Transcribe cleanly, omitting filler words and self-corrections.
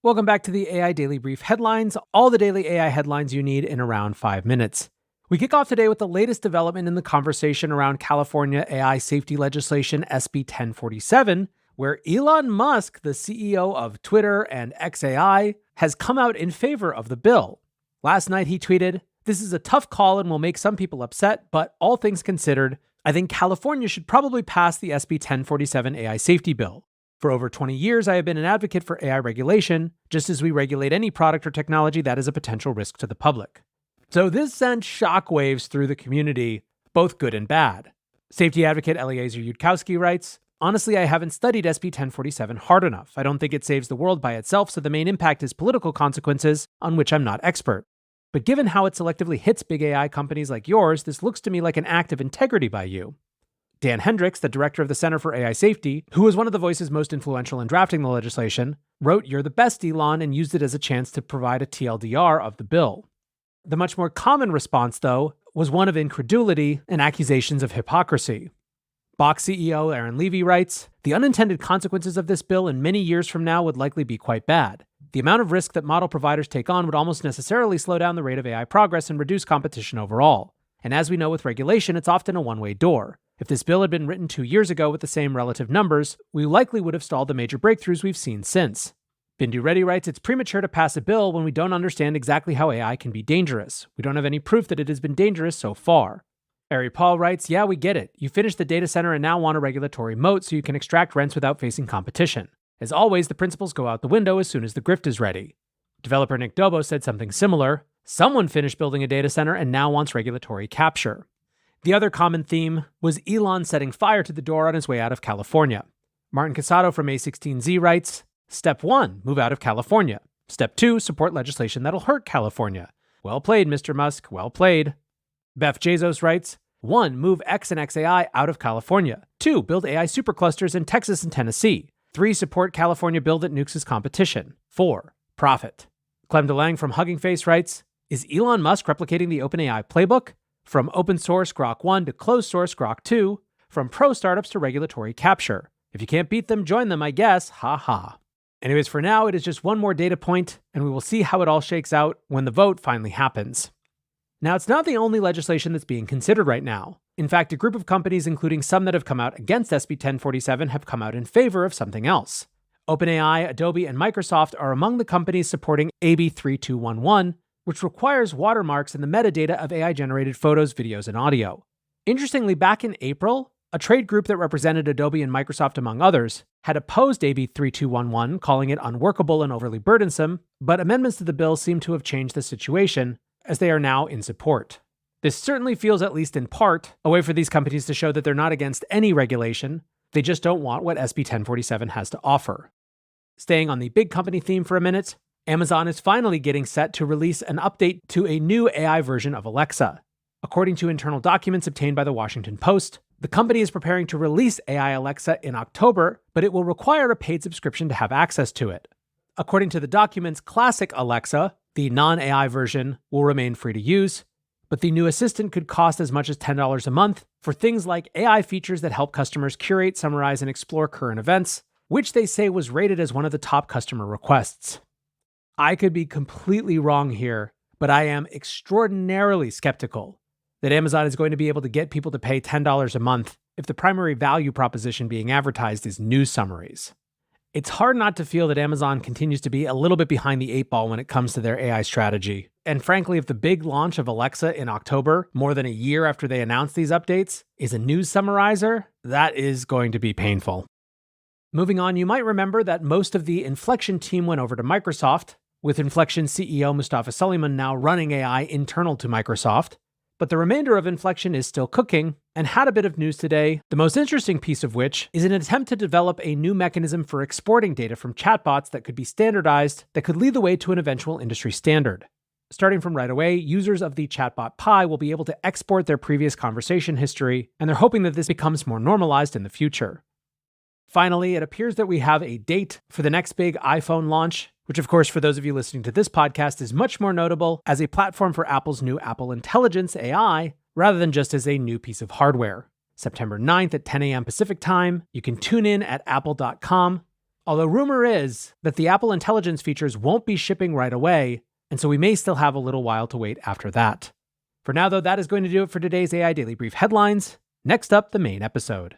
Welcome back to the AI Daily Brief headlines, all the daily AI headlines you need in around 5 minutes. We kick off today with the latest development in the conversation around California AI safety legislation SB 1047, where Elon Musk, the CEO of Twitter and XAI, has come out in favor of the bill. Last night he tweeted, "This is a tough call and will make some people upset, but all things considered, I think California should probably pass the SB 1047 AI safety bill. For over 20 years, I have been an advocate for AI regulation, just as we regulate any product or technology that is a potential risk to the public." So this sent shockwaves through the community, both good and bad. Safety advocate Eliezer Yudkowsky writes, "Honestly, I haven't studied SB 1047 hard enough. I don't think it saves the world by itself, so the main impact is political consequences, on which I'm not expert. But given how it selectively hits big AI companies like yours, this looks to me like an act of integrity by you." Dan Hendricks, the director of the Center for AI Safety, who was one of the voices most influential in drafting the legislation, wrote, "You're the best, Elon," and used it as a chance to provide a TLDR of the bill. The much more common response, though, was one of incredulity and accusations of hypocrisy. Box CEO Aaron Levy writes, "The unintended consequences of this bill in many years from now would likely be quite bad. The amount of risk that model providers take on would almost necessarily slow down the rate of AI progress and reduce competition overall. And as we know with regulation, it's often a one-way door. If this bill had been written 2 years ago with the same relative numbers, we likely would have stalled the major breakthroughs we've seen since." Bindu Reddy writes, "It's premature to pass a bill when we don't understand exactly how AI can be dangerous. We don't have any proof that it has been dangerous so far." Ari Paul writes, "Yeah, we get it. You finished the data center and now want a regulatory moat so you can extract rents without facing competition. As always, the principles go out the window as soon as the grift is ready." Developer Nick Dobo said something similar. "Someone finished building a data center and now wants regulatory capture." The other common theme was Elon setting fire to the door on his way out of California. Martin Casado from A16Z writes, "Step 1, move out of California. Step 2, support legislation that'll hurt California. Well played, Mr. Musk, well played." Beth Jezos writes, 1, move X and XAI out of California. 2, build AI superclusters in Texas and Tennessee. 3, support California bill that nukes his competition. 4, profit." Clem DeLang from Hugging Face writes, "Is Elon Musk replicating the OpenAI playbook? From open source Grok 1 to closed source Grok 2, from pro startups to regulatory capture. If you can't beat them, join them, I guess. Ha ha." Anyways, for now, it is just one more data point, and we will see how it all shakes out when the vote finally happens. Now, it's not the only legislation that's being considered right now. In fact, a group of companies, including some that have come out against SB 1047, have come out in favor of something else. OpenAI, Adobe, and Microsoft are among the companies supporting AB 3211, which requires watermarks in the metadata of AI-generated photos, videos, and audio. Interestingly, back in April, a trade group that represented Adobe and Microsoft, among others, had opposed AB 3211, calling it unworkable and overly burdensome, but amendments to the bill seem to have changed the situation, as they are now in support. This certainly feels, at least in part, a way for these companies to show that they're not against any regulation, they just don't want what SB 1047 has to offer. Staying on the big company theme for a minute, Amazon is finally getting set to release an update to a new AI version of Alexa. According to internal documents obtained by the Washington Post, the company is preparing to release AI Alexa in October, but it will require a paid subscription to have access to it. According to the documents, Classic Alexa, the non-AI version, will remain free to use, but the new assistant could cost as much as $10 a month for things like AI features that help customers curate, summarize, and explore current events, which they say was rated as one of the top customer requests. I could be completely wrong here, but I am extraordinarily skeptical that Amazon is going to be able to get people to pay $10 a month if the primary value proposition being advertised is news summaries. It's hard not to feel that Amazon continues to be a little bit behind the 8 ball when it comes to their AI strategy. And frankly, if the big launch of Alexa in October, more than a year after they announced these updates, is a news summarizer, that is going to be painful. Moving on, you might remember that most of the Inflection team went over to Microsoft, with Inflection CEO Mustafa Suleyman now running AI internal to Microsoft. But the remainder of Inflection is still cooking, and had a bit of news today, the most interesting piece of which is an attempt to develop a new mechanism for exporting data from chatbots that could be standardized, that could lead the way to an eventual industry standard. Starting from right away, users of the chatbot Pi will be able to export their previous conversation history, and they're hoping that this becomes more normalized in the future. Finally, it appears that we have a date for the next big iPhone launch, which of course for those of you listening to this podcast is much more notable as a platform for Apple's new Apple Intelligence AI, rather than just as a new piece of hardware. September 9th at 10 a.m. Pacific time. You can tune in at apple.com. Although rumor is that the Apple Intelligence features won't be shipping right away, and so we may still have a little while to wait after that. For now, though, that is going to do it for today's AI Daily Brief headlines. Next up, the main episode.